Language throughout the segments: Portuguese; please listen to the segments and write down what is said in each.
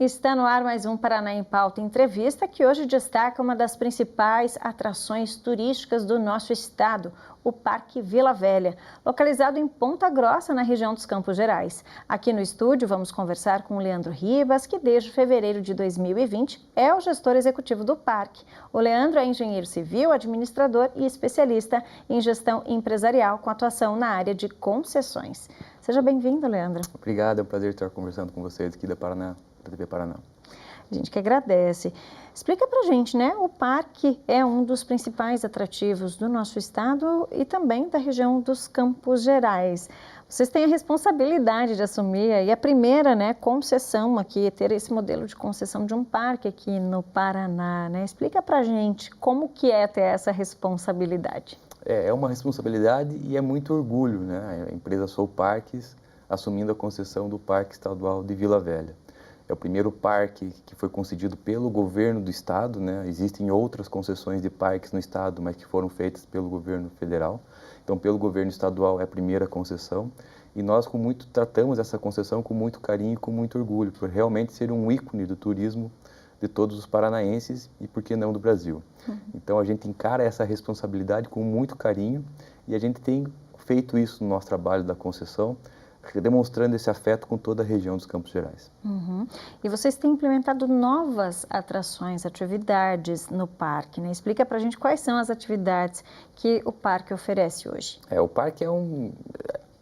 Está no ar mais um Paraná em Pauta Entrevista, que hoje destaca uma das principais atrações turísticas do nosso estado, o Parque Vila Velha, localizado em Ponta Grossa, na região dos Campos Gerais. Aqui no estúdio vamos conversar com o Leandro Ribas, que desde fevereiro de 2020 é o gestor executivo do parque. O Leandro é engenheiro civil, administrador e especialista em gestão empresarial, com atuação na área de concessões. Seja bem-vindo, Leandro. Obrigado, é um prazer estar conversando com vocês aqui da TV Paraná. A gente que agradece. Explica pra gente, né? O parque é um dos principais atrativos do nosso estado e também da região dos Campos Gerais. Vocês têm a responsabilidade de assumir aí a primeira, né, concessão aqui, ter esse modelo de concessão de um parque aqui no Paraná, né? Explica pra gente como que é ter essa responsabilidade. É uma responsabilidade e é muito orgulho, né? A empresa Sou Parques assumindo a concessão do Parque Estadual de Vila Velha. É o primeiro parque que foi concedido pelo governo do estado, né? Existem outras concessões de parques no estado, mas que foram feitas pelo governo federal. Então, pelo governo estadual é a primeira concessão. E nós tratamos essa concessão com muito carinho e com muito orgulho, por realmente ser um ícone do turismo de todos os paranaenses e, por que não, do Brasil. Então, a gente encara essa responsabilidade com muito carinho e a gente tem feito isso no nosso trabalho da concessão, demonstrando esse afeto com toda a região dos Campos Gerais. E vocês têm implementado novas atrações, atividades no parque, né? Explica pra gente quais são as atividades que o parque oferece hoje. O parque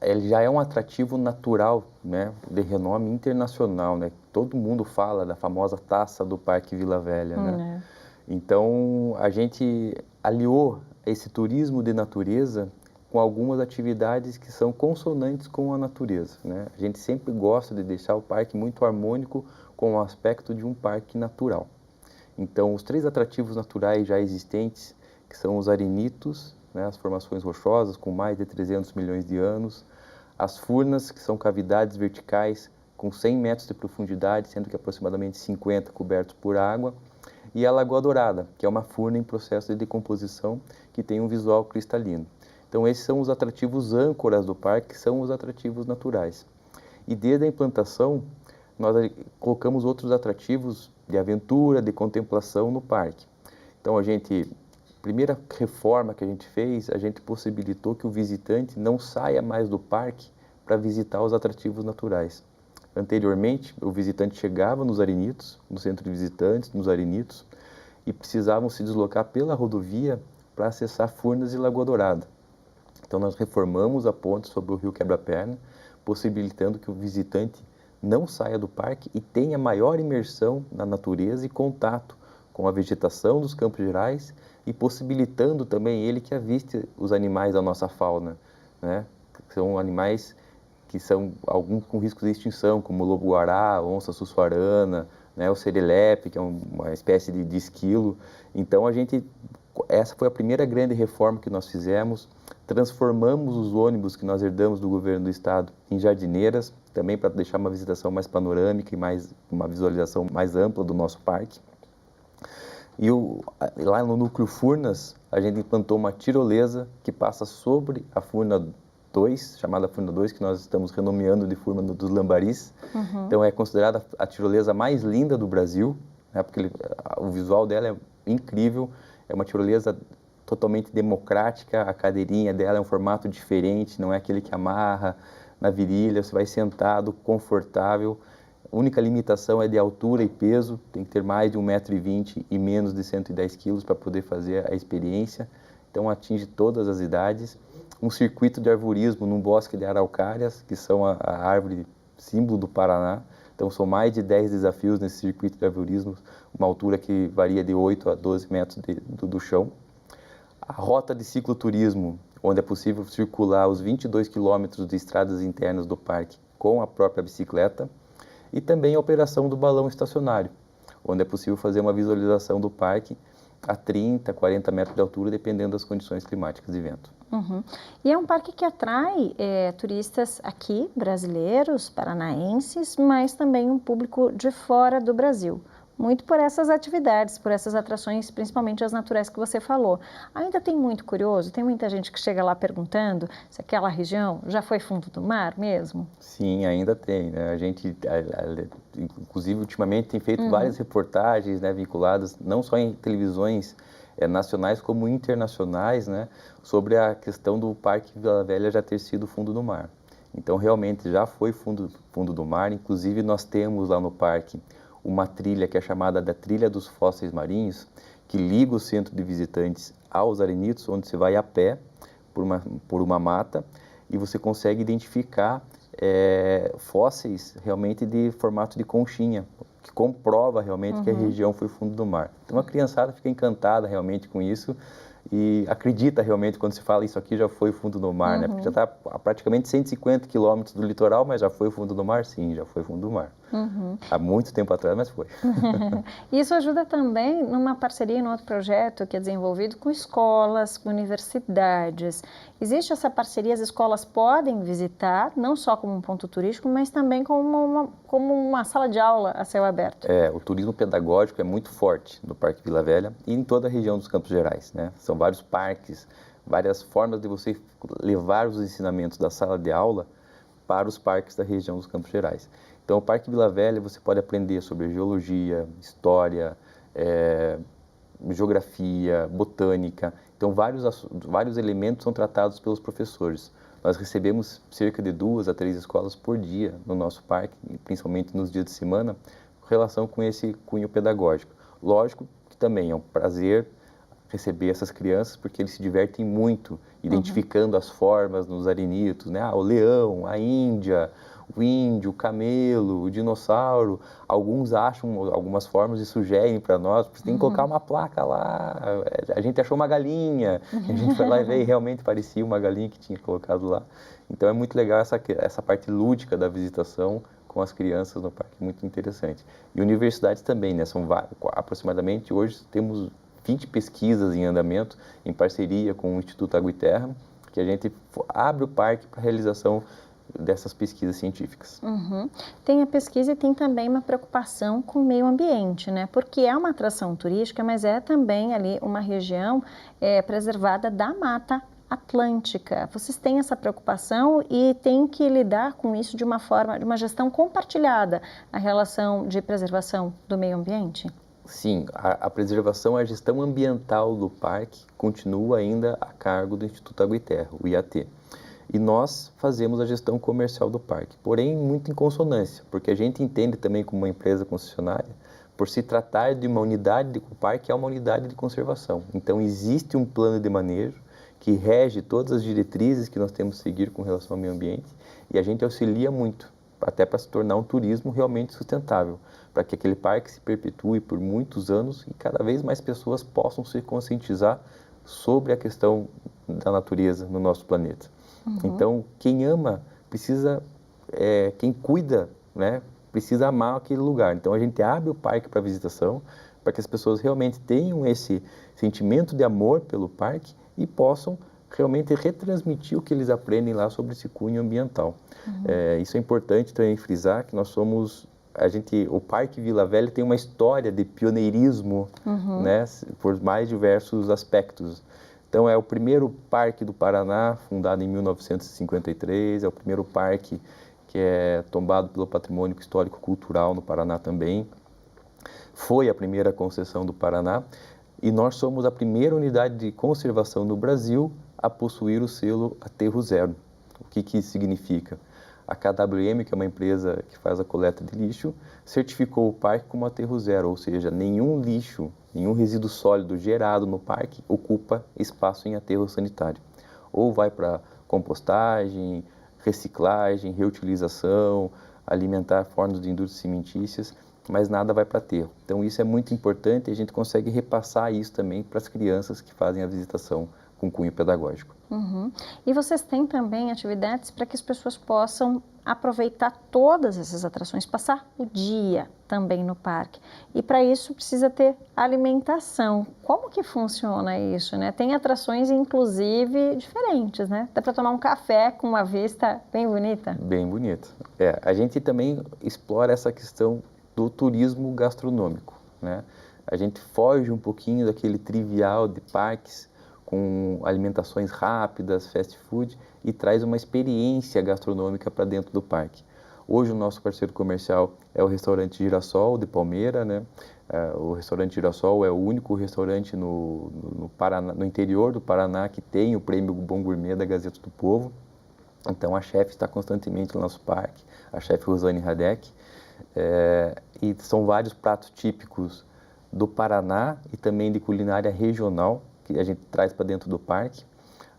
ele já é um atrativo natural, né, de renome internacional, né? Todo mundo fala da famosa taça do Parque Vila Velha, né? Então, a gente aliou esse turismo de natureza com algumas atividades que são consonantes com a natureza, né? A gente sempre gosta de deixar o parque muito harmônico com o aspecto de um parque natural. Então, os 3 atrativos naturais já existentes, que são os arenitos, né, as formações rochosas com mais de 300 milhões de anos, as furnas, que são cavidades verticais com 100 metros de profundidade, sendo que aproximadamente 50 cobertos por água, e a Lagoa Dourada, que é uma furna em processo de decomposição que tem um visual cristalino. Então, esses são os atrativos âncoras do parque, que são os atrativos naturais. E desde a implantação, nós colocamos outros atrativos de aventura, de contemplação no parque. Então, a primeira reforma que a gente fez, a gente possibilitou que o visitante não saia mais do parque para visitar os atrativos naturais. Anteriormente, o visitante chegava nos arenitos, no centro de visitantes, nos arenitos, e precisavam se deslocar pela rodovia para acessar Furnas e Lagoa Dourada. Então, nós reformamos a ponte sobre o rio Quebra-Perna, possibilitando que o visitante não saia do parque e tenha maior imersão na natureza e contato com a vegetação dos Campos Gerais e possibilitando também ele que aviste os animais da nossa fauna, né? São animais que são alguns com risco de extinção, como o lobo-guará, onça sussuarana, né? O serelepe, que é uma espécie de esquilo. Então, essa foi a primeira grande reforma que nós fizemos. Transformamos os ônibus que nós herdamos do governo do estado em jardineiras, também para deixar uma visitação mais panorâmica e uma visualização mais ampla do nosso parque. E lá no núcleo Furnas, a gente implantou uma tirolesa que passa sobre a Furna 2, chamada Furna 2, que nós estamos renomeando de Furna dos Lambaris. Então, é considerada a tirolesa mais linda do Brasil, né, porque o visual dela é incrível, é uma tirolesa totalmente democrática, a cadeirinha dela é um formato diferente, não é aquele que amarra na virilha, você vai sentado, confortável. A única limitação é de altura e peso, tem que ter mais de 1,20 m e menos de 110 kg para poder fazer a experiência. Então, atinge todas as idades. Um circuito de arvorismo num bosque de araucárias, que são a árvore símbolo do Paraná. Então, são mais de 10 desafios nesse circuito de arvorismo, uma altura que varia de 8 a 12 metros do chão. A rota de cicloturismo, onde é possível circular os 22 quilômetros de estradas internas do parque com a própria bicicleta. E também a operação do balão estacionário, onde é possível fazer uma visualização do parque a 30, 40 metros de altura, dependendo das condições climáticas de vento. E é um parque que atrai turistas aqui, brasileiros, paranaenses, mas também um público de fora do Brasil. muito por essas atividades, por essas atrações, principalmente as naturais que você falou. Ainda tem muito curioso, tem muita gente que chega lá perguntando se aquela região já foi fundo do mar mesmo? Sim, ainda tem, né? A gente, inclusive, ultimamente tem feito várias reportagens, né, vinculadas não só em televisões nacionais como internacionais, né, sobre a questão do Parque Vila Velha já ter sido fundo do mar. Então, realmente, já foi fundo do mar. Inclusive, nós temos lá no parque uma trilha que é chamada da Trilha dos Fósseis Marinhos, que liga o centro de visitantes aos arenitos, onde você vai a pé por uma mata e você consegue identificar fósseis realmente de formato de conchinha, que comprova realmente que a região foi fundo do mar. Então, a criançada fica encantada realmente com isso e acredita realmente quando se fala isso aqui já foi fundo do mar, né? Porque já está a praticamente 150 quilômetros do litoral, mas já foi fundo do mar? Sim, já foi fundo do mar. Há muito tempo atrás, mas foi. Isso ajuda também numa parceria em outro projeto que é desenvolvido com escolas, com universidades. Existe essa parceria, as escolas podem visitar, não só como um ponto turístico, mas também como uma sala de aula a céu aberto. O turismo pedagógico é muito forte no Parque Vila Velha e em toda a região dos Campos Gerais, né? São vários parques, várias formas de você levar os ensinamentos da sala de aula para os parques da região dos Campos Gerais. Então, o Parque Vila Velha você pode aprender sobre geologia, história, geografia, botânica. Então, vários elementos são tratados pelos professores. Nós recebemos cerca de 2 a 3 escolas por dia no nosso parque, principalmente nos dias de semana, com relação com esse cunho pedagógico. Lógico que também é um prazer receber essas crianças, porque eles se divertem muito, identificando as formas nos arenitos, né? O leão, a índia, o índio, o camelo, o dinossauro. Alguns acham algumas formas e sugerem para nós, você tem que colocar uma placa lá, a gente achou uma galinha, a gente foi lá e veio, realmente parecia uma galinha que tinha colocado lá. Então é muito legal essa parte lúdica da visitação com as crianças no parque, muito interessante. E universidades também, né? São aproximadamente, hoje temos 20 pesquisas em andamento, em parceria com o Instituto Água e Terra, que a gente abre o parque para a realização dessas pesquisas científicas. Tem a pesquisa e tem também uma preocupação com o meio ambiente, né? Porque é uma atração turística, mas é também ali uma região preservada da Mata Atlântica. Vocês têm essa preocupação e têm que lidar com isso de uma forma, de uma gestão compartilhada, a relação de preservação do meio ambiente? Sim, a preservação, a gestão ambiental do parque continua ainda a cargo do Instituto Água e Terra, o IAT. E nós fazemos a gestão comercial do parque, porém muito em consonância, porque a gente entende também como uma empresa concessionária, por se tratar de uma unidade o parque é uma unidade de conservação. Então existe um plano de manejo que rege todas as diretrizes que nós temos que seguir com relação ao meio ambiente e a gente auxilia muito, até para se tornar um turismo realmente sustentável, para que aquele parque se perpetue por muitos anos e cada vez mais pessoas possam se conscientizar sobre a questão da natureza no nosso planeta. Então, quem ama precisa, quem cuida, né, precisa amar aquele lugar. Então, a gente abre o parque para visitação, para que as pessoas realmente tenham esse sentimento de amor pelo parque e possam realmente retransmitir o que eles aprendem lá sobre esse cunho ambiental. Isso é importante também frisar que nós somos, o Parque Vila Velha tem uma história de pioneirismo, né, por mais diversos aspectos. Então, é o primeiro parque do Paraná, fundado em 1953, é o primeiro parque que é tombado pelo Patrimônio Histórico-Cultural no Paraná também. Foi a primeira concessão do Paraná e nós somos a primeira unidade de conservação no Brasil a possuir o selo Aterro Zero. O que isso significa? A KWM, que é uma empresa que faz a coleta de lixo, certificou o parque como aterro zero, ou seja, nenhum lixo, nenhum resíduo sólido gerado no parque ocupa espaço em aterro sanitário. Ou vai para compostagem, reciclagem, reutilização, alimentar fornos de indústrias cimentícias, mas nada vai para aterro. Então isso é muito importante e a gente consegue repassar isso também para as crianças que fazem a visitação com cunho pedagógico. E vocês têm também atividades para que as pessoas possam aproveitar todas essas atrações, passar o dia também no parque. E para isso precisa ter alimentação. Como que funciona isso, né? Tem atrações, inclusive, diferentes, né? Dá para tomar um café com uma vista bem bonita? Bem bonita. A gente também explora essa questão do turismo gastronômico. né? A gente foge um pouquinho daquele trivial de parques com alimentações rápidas, fast food, e traz uma experiência gastronômica para dentro do parque. Hoje o nosso parceiro comercial é o restaurante Girassol, de Palmeira, né? O restaurante Girassol é o único restaurante no Paraná, no interior do Paraná que tem o prêmio Bom Gourmet da Gazeta do Povo. Então a chefe está constantemente no nosso parque, a chefe Rosane Radek, e são vários pratos típicos do Paraná e também de culinária regional que a gente traz para dentro do parque,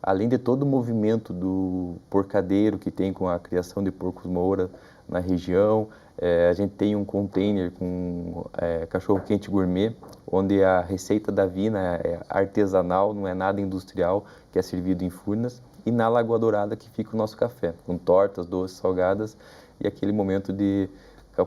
além de todo o movimento do porcadeiro que tem com a criação de porcos moura na região. A gente tem um container com cachorro-quente gourmet, onde a receita da Vina é artesanal, não é nada industrial, que é servido em furnas. E na Lagoa Dourada que fica o nosso café, com tortas, doces, salgadas e aquele momento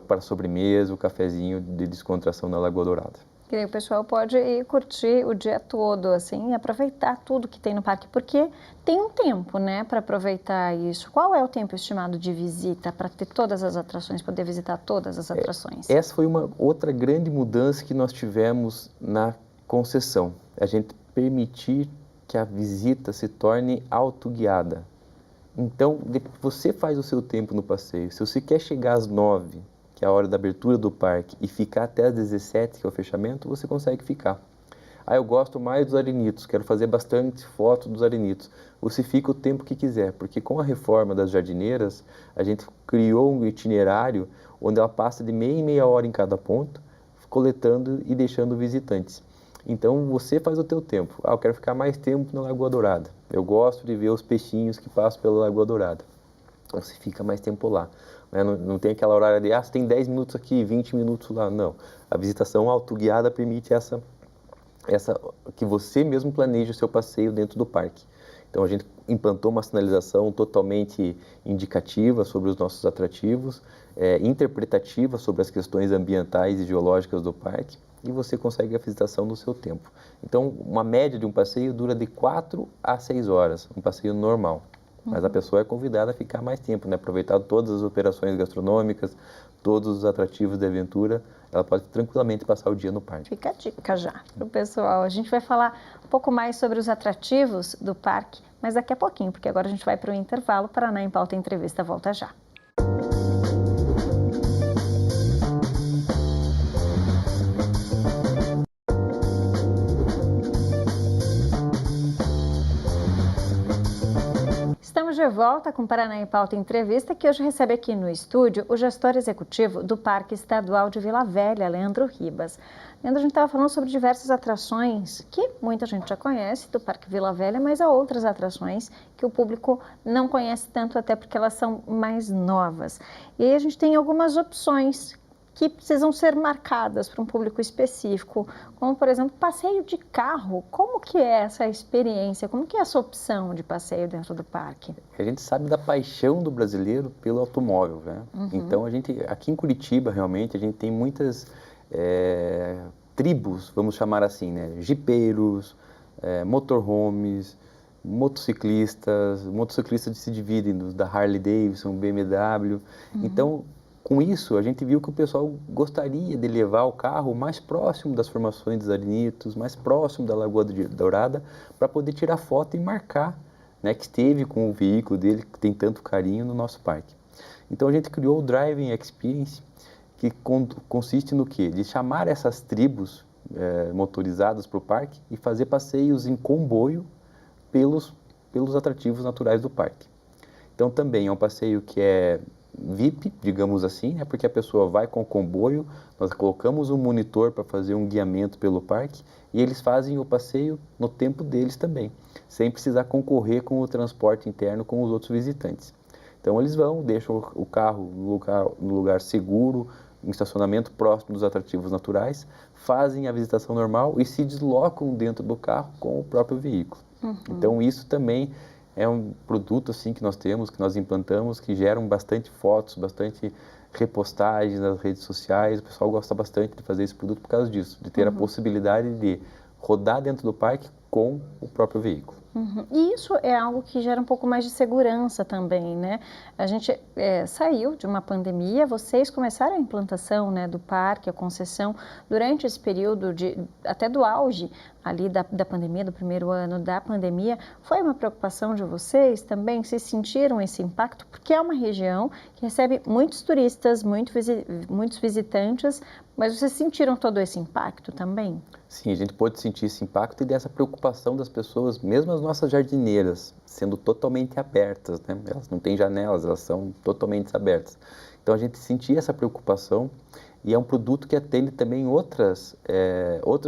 para sobremesa, o cafezinho de descontração na Lagoa Dourada. Que aí o pessoal pode ir curtir o dia todo, assim, e aproveitar tudo que tem no parque, porque tem um tempo, né, para aproveitar isso. Qual é o tempo estimado de visita para ter todas as atrações, poder visitar todas as atrações? Essa foi uma outra grande mudança que nós tivemos na concessão. A gente permitir que a visita se torne autoguiada. Então, você faz o seu tempo no passeio. Se você quer chegar às 9, que é a hora da abertura do parque, e ficar até às 17, que é o fechamento, você consegue ficar. Eu gosto mais dos arenitos, quero fazer bastante foto dos arenitos. Você fica o tempo que quiser, porque com a reforma das jardineiras, a gente criou um itinerário onde ela passa de meia em meia hora em cada ponto, coletando e deixando visitantes. Então, você faz o teu tempo. Eu quero ficar mais tempo na Lagoa Dourada. Eu gosto de ver os peixinhos que passam pela Lagoa Dourada. Você fica mais tempo lá. Não tem aquela horária de, você tem 10 minutos aqui, 20 minutos lá. Não. A visitação autoguiada permite essa que você mesmo planeje o seu passeio dentro do parque. Então, a gente implantou uma sinalização totalmente indicativa sobre os nossos atrativos, interpretativa sobre as questões ambientais e geológicas do parque, e você consegue a visitação no seu tempo. Então, uma média de um passeio dura de 4 a 6 horas, um passeio normal. Mas a pessoa é convidada a ficar mais tempo, né? Aproveitar todas as operações gastronômicas, todos os atrativos de aventura, ela pode tranquilamente passar o dia no parque. Fica a dica já para o pessoal. A gente vai falar um pouco mais sobre os atrativos do parque, mas daqui a pouquinho, porque agora a gente vai para o intervalo. Paraná em Pauta Entrevista volta já. Estamos de volta com Paraná em Pauta Entrevista, que hoje recebe aqui no estúdio o gestor executivo do Parque Estadual de Vila Velha, Leandro Ribas. Leandro, a gente estava falando sobre diversas atrações que muita gente já conhece do Parque Vila Velha, mas há outras atrações que o público não conhece tanto, até porque elas são mais novas. E aí a gente tem algumas opções que precisam ser marcadas para um público específico, como, por exemplo, passeio de carro. Como que é essa experiência? Como que é essa opção de passeio dentro do parque? A gente sabe da paixão do brasileiro pelo automóvel, né? Então, aqui em Curitiba, realmente, a gente tem muitas tribos, vamos chamar assim, né? Jipeiros, motorhomes, motociclistas se dividem da Harley Davidson, BMW. Então, com isso, a gente viu que o pessoal gostaria de levar o carro mais próximo das formações dos arenitos, mais próximo da Lagoa Dourada, para poder tirar foto e marcar, né, que esteve com o veículo dele, que tem tanto carinho, no nosso parque. Então, a gente criou o Driving Experience, que consiste no quê? De chamar essas tribos motorizadas para o parque e fazer passeios em comboio pelos atrativos naturais do parque. Então, também é um passeio que é VIP, digamos assim, né? Porque a pessoa vai com o comboio, nós colocamos um monitor para fazer um guiamento pelo parque e eles fazem o passeio no tempo deles também, sem precisar concorrer com o transporte interno com os outros visitantes. Então eles vão, deixam o carro no lugar seguro, em estacionamento próximo dos atrativos naturais, fazem a visitação normal e se deslocam dentro do carro com o próprio veículo. Então isso também é um produto assim que nós temos, que nós implantamos, que geram bastante fotos, bastante repostagens nas redes sociais. O pessoal gosta bastante de fazer esse produto por causa disso, de ter a possibilidade de rodar dentro do parque com o próprio veículo. Uhum. E isso é algo que gera um pouco mais de segurança também, né? A gente saiu de uma pandemia, vocês começaram a implantação, né, do parque, a concessão, durante esse período até do auge ali da pandemia, do primeiro ano da pandemia. Foi uma preocupação de vocês também? Vocês sentiram esse impacto? Porque é uma região que recebe muitos turistas, muitos visitantes, mas vocês sentiram todo esse impacto também? Sim, a gente pode sentir esse impacto e dessa preocupação das pessoas, mesmo as nossas jardineiras, sendo totalmente abertas, né? Elas não têm janelas, elas são totalmente abertas. Então a gente sentia essa preocupação e é um produto que atende também outras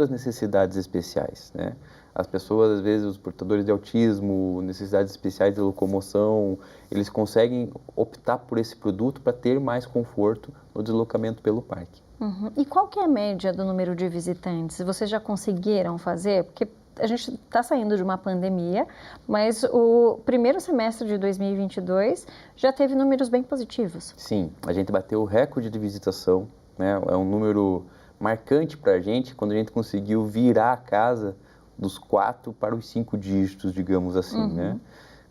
necessidades especiais, né? As pessoas, às vezes, os portadores de autismo, necessidades especiais de locomoção, eles conseguem optar por esse produto para ter mais conforto no deslocamento pelo parque. Uhum. E qual que é a média do número de visitantes? Vocês já conseguiram fazer? Porque a gente está saindo de uma pandemia, mas o primeiro semestre de 2022 já teve números bem positivos. Sim, a gente bateu o recorde de visitação, né? É um número marcante para a gente quando a gente conseguiu virar a casa dos 4 para os 5 dígitos, digamos assim, né?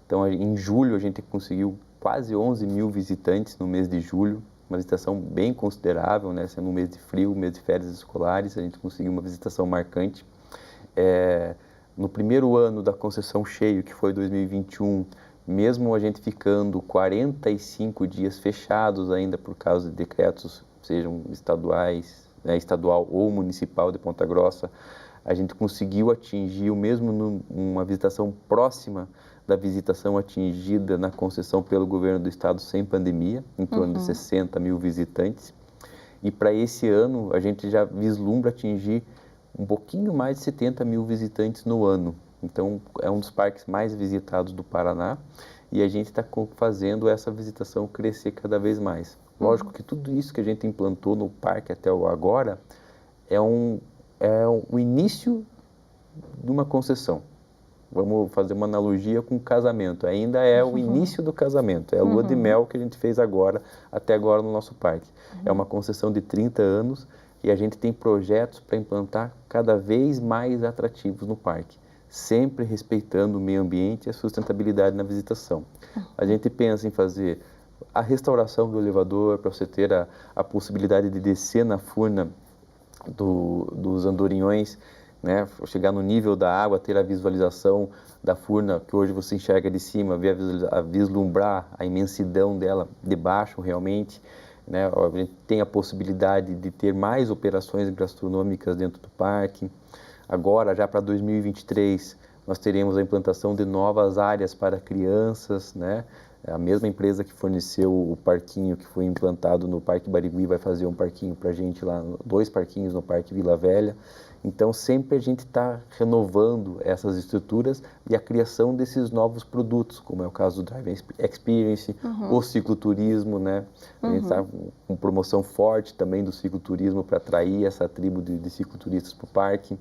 Então, em julho, a gente conseguiu quase 11 mil visitantes no mês de julho, uma visitação bem considerável, né? Sendo um mês de frio, um mês de férias escolares, a gente conseguiu uma visitação marcante. No primeiro ano da concessão cheio, que foi 2021, mesmo a gente ficando 45 dias fechados ainda por causa de decretos, sejam estaduais, né, estadual ou municipal de Ponta Grossa, a gente conseguiu atingir uma visitação próxima da visitação atingida na concessão pelo governo do estado sem pandemia, em torno de 60 mil visitantes. E para esse ano, a gente já vislumbra atingir um pouquinho mais de 70 mil visitantes no ano. Então, é um dos parques mais visitados do Paraná e a gente está fazendo essa visitação crescer cada vez mais. Lógico que tudo isso que a gente implantou no parque até agora é o início de uma concessão. Vamos fazer uma analogia com o casamento. Ainda é o início do casamento, é a lua de mel que a gente fez até agora no nosso parque. É uma concessão de 30 anos e a gente tem projetos para implantar cada vez mais atrativos no parque, sempre respeitando o meio ambiente e a sustentabilidade na visitação. A gente pensa em fazer a restauração do elevador para você ter a possibilidade de descer na furna dos andorinhões, né, chegar no nível da água, ter a visualização da furna que hoje você enxerga de cima, vislumbrar a imensidão dela de baixo realmente, né? A gente tem a possibilidade de ter mais operações gastronômicas dentro do parque. Agora, já para 2023, nós teremos a implantação de novas áreas para crianças, né? A mesma empresa que forneceu o parquinho que foi implantado no Parque Barigui vai fazer um parquinho para a gente lá, 2 parquinhos no Parque Vila Velha. Então, sempre a gente está renovando essas estruturas e a criação desses novos produtos, como é o caso do Drive Experience, o cicloturismo, né? A gente está com promoção forte também do cicloturismo para atrair essa tribo de cicloturistas para o parque.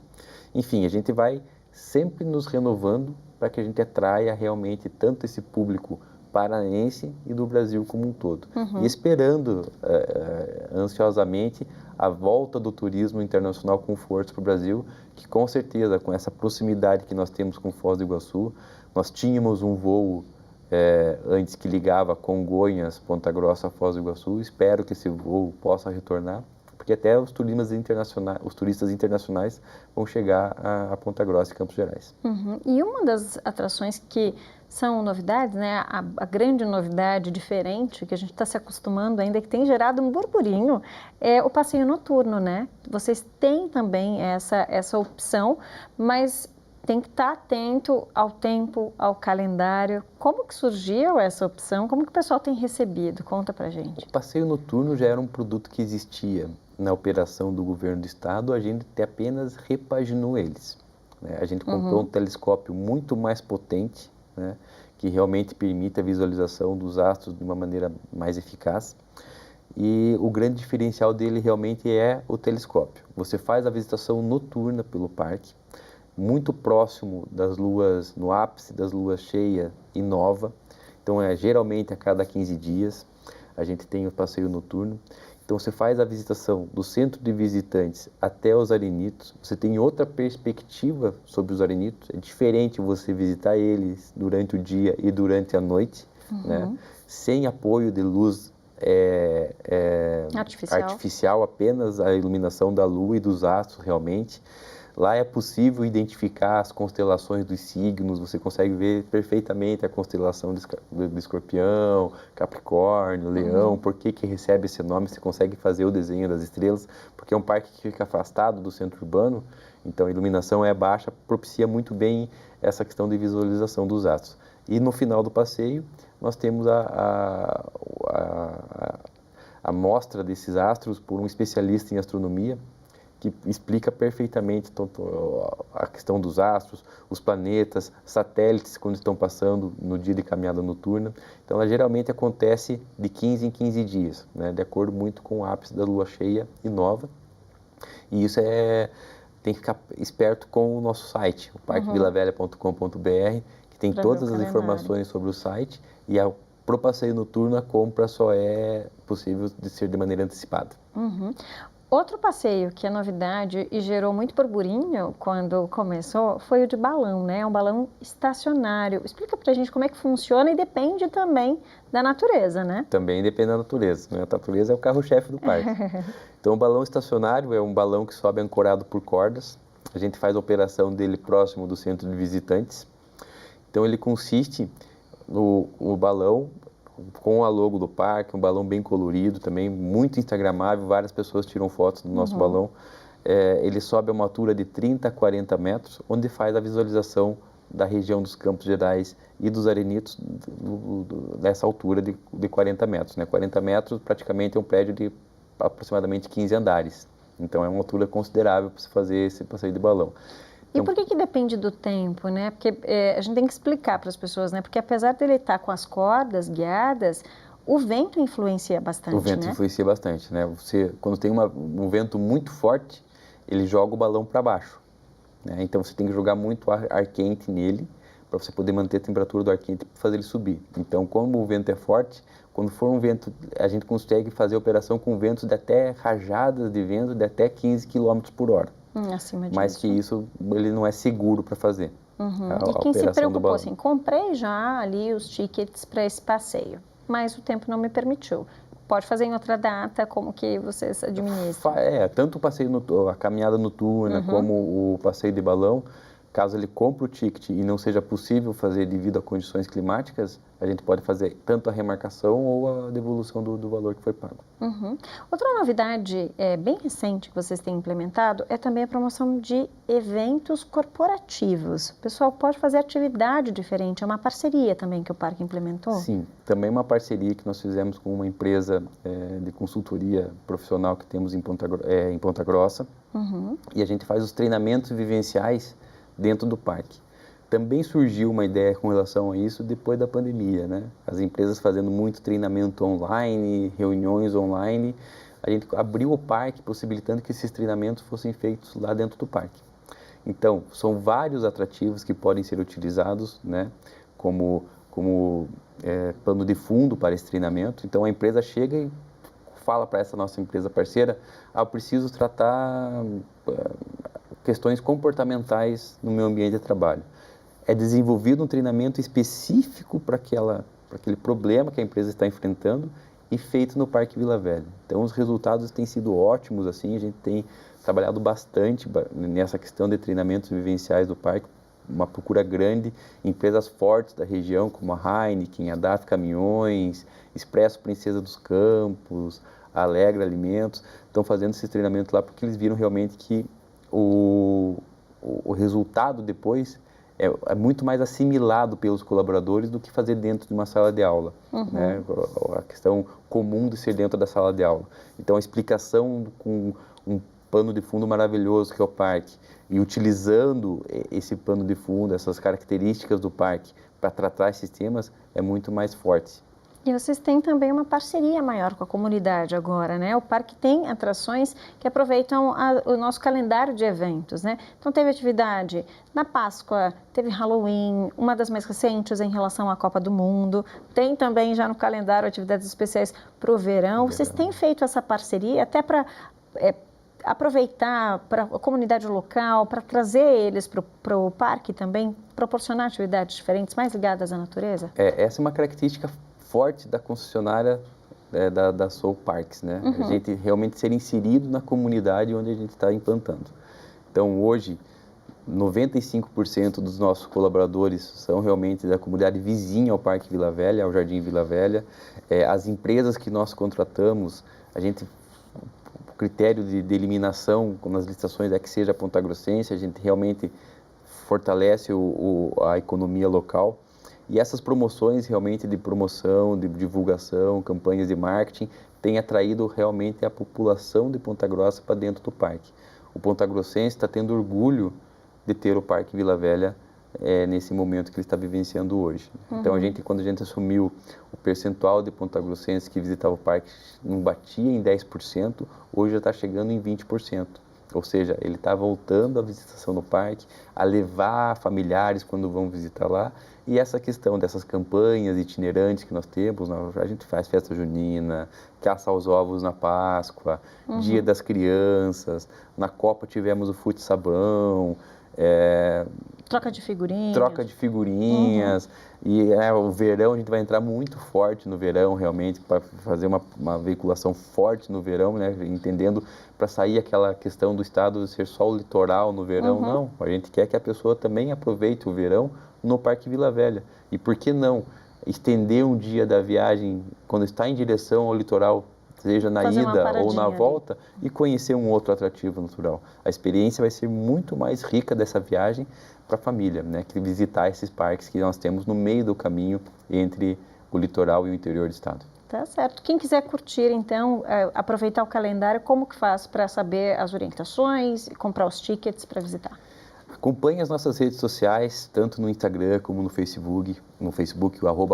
Enfim, a gente vai sempre nos renovando para que a gente atraia realmente tanto esse público paranaense e do Brasil como um todo. E esperando ansiosamente a volta do turismo internacional com força para o Brasil, que com certeza, com essa proximidade que nós temos com Foz do Iguaçu, nós tínhamos um voo antes que ligava Congonhas, Ponta Grossa, Foz do Iguaçu. Espero que esse voo possa retornar, porque até os turistas internacionais vão chegar a Ponta Grossa e Campos Gerais. E uma das atrações que são novidades, né? A grande novidade diferente que a gente está se acostumando ainda, que tem gerado um burburinho, é o passeio noturno, né? Vocês têm também essa opção, mas tem que estar atento ao tempo, ao calendário. Como que surgiu essa opção? Como que o pessoal tem recebido? Conta pra gente. O passeio noturno já era um produto que existia na operação do governo do estado, a gente apenas repaginou eles, né? A gente comprou um telescópio muito mais potente, né, que realmente permite a visualização dos astros de uma maneira mais eficaz. E o grande diferencial dele realmente é o telescópio. Você faz a visitação noturna pelo parque, muito próximo das luas, no ápice das luas cheia e nova. Então, geralmente a cada 15 dias a gente tem o passeio noturno. Então, você faz a visitação do centro de visitantes até os arenitos, você tem outra perspectiva sobre os arenitos, é diferente você visitar eles durante o dia e durante a noite, né? Sem apoio de luz artificial, apenas a iluminação da lua e dos astros realmente. Lá é possível identificar as constelações dos signos, você consegue ver perfeitamente a constelação do Escorpião, Capricórnio, Leão, por que recebe esse nome, você consegue fazer o desenho das estrelas, porque é um parque que fica afastado do centro urbano, então a iluminação é baixa, propicia muito bem essa questão de visualização dos astros. E no final do passeio, nós temos a mostra desses astros por um especialista em astronomia, que explica perfeitamente a questão dos astros, os planetas, satélites quando estão passando no dia de caminhada noturna. Então, ela geralmente acontece de 15 em 15 dias, né, de acordo muito com o ápice da lua cheia e nova. E isso tem que ficar esperto com o nosso site, o parquevilavelha.com.br, que tem todas as informações sobre o site, e para o passeio noturno a compra só é possível de ser de maneira antecipada. Outro passeio que é novidade e gerou muito burburinho quando começou foi o de balão, né? Um balão estacionário. Explica pra gente como é que funciona e depende também da natureza, né? Também depende da natureza, né? A natureza é o carro-chefe do parque. Então, o balão estacionário é um balão que sobe ancorado por cordas. A gente faz a operação dele próximo do centro de visitantes. Então, ele consiste no balão com a logo do parque, um balão bem colorido também, muito instagramável, várias pessoas tiram fotos do nosso balão. Ele sobe a uma altura de 30 a 40 metros, onde faz a visualização da região dos Campos Gerais e dos Arenitos dessa altura de 40 metros. Né? 40 metros praticamente é um prédio de aproximadamente 15 andares, então é uma altura considerável para se fazer esse passeio de balão. E por que depende do tempo, né? Porque a gente tem que explicar para as pessoas, né? Porque apesar dele estar com as cordas guiadas, o vento influencia bastante, O vento influencia bastante, né? Quando tem um vento muito forte, ele joga o balão para baixo, né? Então, você tem que jogar muito ar quente nele, para você poder manter a temperatura do ar quente e fazer ele subir. Então, como o vento é forte, quando for um vento, a gente consegue fazer a operação com ventos de até rajadas de vento de até 15 km por hora. Acima disso. Mais que isso, ele não é seguro para fazer. E quem se preocupou assim, comprei já ali os tickets para esse passeio, mas o tempo não me permitiu. Pode fazer em outra data, como que vocês administram? Tanto o passeio, a caminhada noturna, como o passeio de balão, caso ele compre o ticket e não seja possível fazer devido a condições climáticas, a gente pode fazer tanto a remarcação ou a devolução do valor que foi pago. Outra novidade bem recente que vocês têm implementado é também a promoção de eventos corporativos. O pessoal pode fazer atividade diferente, é uma parceria também que o parque implementou? Sim, também uma parceria que nós fizemos com uma empresa de consultoria profissional que temos em Ponta Grossa. E a gente faz os treinamentos vivenciais dentro do parque. Também surgiu uma ideia com relação a isso depois da pandemia, né? As empresas fazendo muito treinamento online, reuniões online. A gente abriu o parque possibilitando que esses treinamentos fossem feitos lá dentro do parque. Então, são vários atrativos que podem ser utilizados, né? Como pano de fundo para esse treinamento. Então, a empresa chega e fala para essa nossa empresa parceira, eu preciso tratar questões comportamentais no meu ambiente de trabalho. É desenvolvido um treinamento específico para aquele problema que a empresa está enfrentando e feito no Parque Vila Velha. Então, os resultados têm sido ótimos, assim, a gente tem trabalhado bastante nessa questão de treinamentos vivenciais do parque, uma procura grande, empresas fortes da região, como a Heineken, a DAF Caminhões, Expresso Princesa dos Campos, a Alegra Alimentos, estão fazendo esses treinamentos lá porque eles viram realmente que o resultado depois é muito mais assimilado pelos colaboradores do que fazer dentro de uma sala de aula, né? A questão comum de ser dentro da sala de aula. Então, a explicação com um pano de fundo maravilhoso que é o parque e utilizando esse pano de fundo, essas características do parque para tratar esses temas é muito mais forte. E vocês têm também uma parceria maior com a comunidade agora, né? O parque tem atrações que aproveitam o nosso calendário de eventos, né? Então teve atividade na Páscoa, teve Halloween, uma das mais recentes em relação à Copa do Mundo, tem também já no calendário atividades especiais para o verão. Vocês têm feito essa parceria até para aproveitar para a comunidade local, para trazer eles para o parque também, proporcionar atividades diferentes, mais ligadas à natureza? Essa é uma característica forte da concessionária da Soul Parks, né? A gente realmente ser inserido na comunidade onde a gente está implantando. Então, hoje, 95% dos nossos colaboradores são realmente da comunidade vizinha ao Parque Vila Velha, ao Jardim Vila Velha. As empresas que nós contratamos, o critério de eliminação nas licitações é que seja pontagrossense, a gente realmente fortalece a economia local. E essas promoções realmente de promoção, de divulgação, campanhas de marketing, têm atraído realmente a população de Ponta Grossa para dentro do parque. O pontagrossense está tendo orgulho de ter o Parque Vila Velha nesse momento que ele está vivenciando hoje. Então, quando a gente assumiu o percentual de pontagrossenses que visitava o parque não batia em 10%, hoje já está chegando em 20%. Ou seja, ele está voltando à visitação no parque, a levar familiares quando vão visitar lá. E essa questão dessas campanhas itinerantes que nós temos, a gente faz festa junina, caça aos ovos na Páscoa, Dia das Crianças, na Copa tivemos o Fute Sabão, troca de figurinhas. Troca de figurinhas. E o verão, a gente vai entrar muito forte no verão, realmente, para fazer uma veiculação forte no verão, né? Entendendo, para sair aquela questão do estado ser só o litoral no verão. Não, a gente quer que a pessoa também aproveite o verão no Parque Vila Velha. E por que não estender um dia da viagem, quando está em direção ao litoral, seja na ida ou na volta, e conhecer um outro atrativo natural. A experiência vai ser muito mais rica dessa viagem para a família, né? Que visitar esses parques que nós temos no meio do caminho entre o litoral e o interior do estado. Tá certo. Quem quiser curtir, então, aproveitar o calendário, como que faz para saber as orientações e comprar os tickets para visitar? Acompanhe as nossas redes sociais, tanto no Instagram como no Facebook, o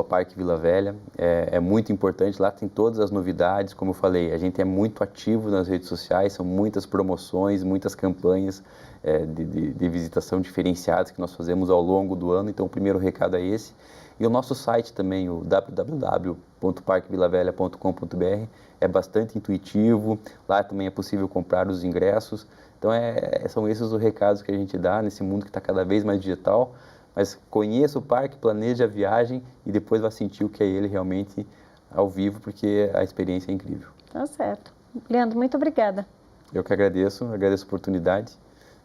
@Parque Vila Velha. É muito importante, lá tem todas as novidades, como eu falei, a gente é muito ativo nas redes sociais, são muitas promoções, muitas campanhas de visitação diferenciadas que nós fazemos ao longo do ano, então o primeiro recado é esse. E o nosso site também, o www.parquevilavelha.com.br, é bastante intuitivo, lá também é possível comprar os ingressos. Então, são esses os recados que a gente dá nesse mundo que está cada vez mais digital, mas conheça o parque, planeje a viagem e depois vai sentir o que é ele realmente ao vivo, porque a experiência é incrível. Tá certo. Leandro, muito obrigada. Eu que agradeço a oportunidade.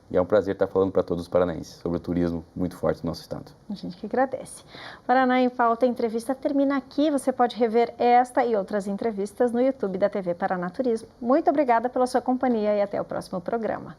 E é um prazer estar falando para todos os paranaenses sobre o turismo muito forte no nosso estado. A gente que agradece. Paraná em Pauta, a entrevista termina aqui. Você pode rever esta e outras entrevistas no YouTube da TV Paraná Turismo. Muito obrigada pela sua companhia e até o próximo programa.